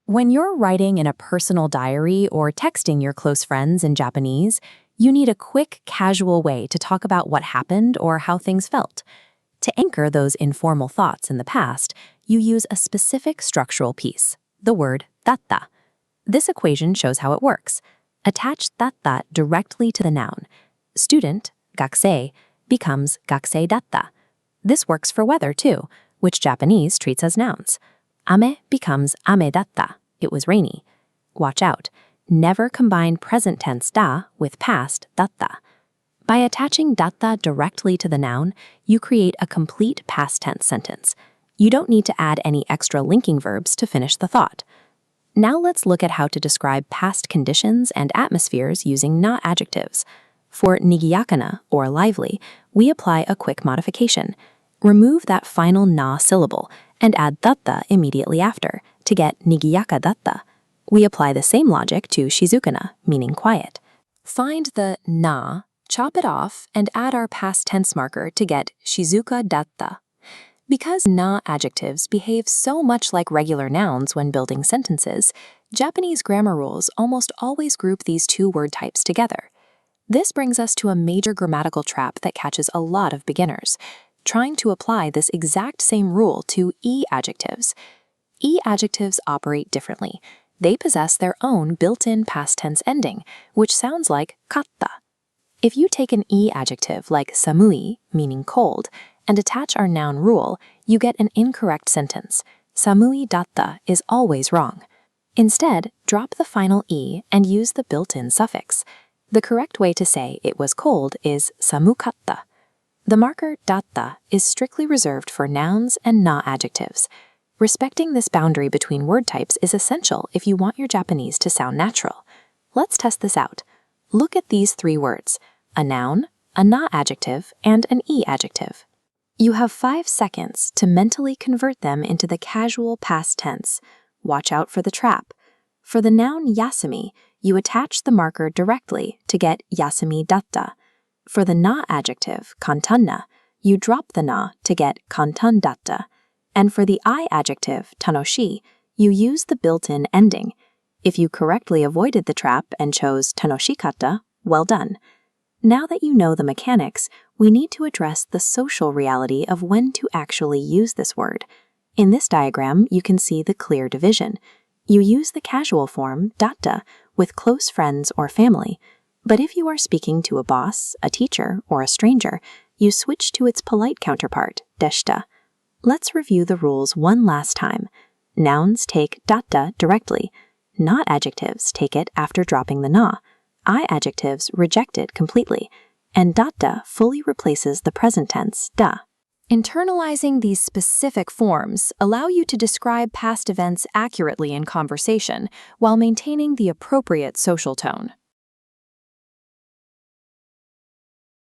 When you're writing in a personal diary or texting your close friends in Japanese, you need a quick, casual way to talk about what happened or how things felt. To anchor those informal thoughts in the past, you use a specific structural piece, the word datta. This equation shows how it works. Attach datta directly to the noun. Student,学生, becomes 学生だった. This works for weather too, which Japanese treats as nouns. Ame becomes 雨だった. It was rainy. Watch out. Never combine present tense da with past datta. By attaching datta directly to the noun, you create a complete past tense sentence. You don't need to add any extra linking verbs to finish the thought. Now let's look at how to describe past conditions and atmospheres using na-adjectives. For nigiyakana, or lively, we apply a quick modification. Remove that final na syllable and add datta immediately after to get nigiyaka datta. We apply the same logic to shizukana, meaning quiet. Find the na, chop it off, and add our past tense marker to get shizuka datta. Because na-adjectives behave so much like regular nouns when building sentences, Japanese grammar rules almost always group these two word types together. This brings us to a major grammatical trap that catches a lot of beginners, trying to apply this exact same rule to e-adjectives. E-adjectives operate differently. They possess their own built-in past tense ending, which sounds like katta. If you take an e-adjective like samui, meaning cold, and attach our noun rule, you get an incorrect sentence. Samui datta is always wrong. Instead, drop the final e and use the built-in suffix. The correct way to say it was cold is samukatta. The marker datta is strictly reserved for nouns and na-adjectives. Respecting this boundary between word types is essential if you want your Japanese to sound natural. Let's test this out. Look at these three words: a noun, a na-adjective, and an e-adjective. You have 5 seconds to mentally convert them into the casual past tense. Watch out for the trap. For the noun yasumi, you attach the marker directly to get yasumi datta. For the na-adjective, kantanna, you drop the na to get kantan datta. And for the I-adjective, tanoshi, you use the built-in ending. If you correctly avoided the trap and chose tanoshikatta, well done. Now that you know the mechanics, we need to address the social reality of when to actually use this word. In this diagram, you can see the clear division. You use the casual form, datta, with close friends or family. But if you are speaking to a boss, a teacher, or a stranger, you switch to its polite counterpart, deshita. Let's review the rules one last time. Nouns take datta directly. Na-adjectives take it after dropping the na. I-adjectives reject it completely. And datta fully replaces the present tense, da. Internalizing these specific forms allow you to describe past events accurately in conversation while maintaining the appropriate social tone.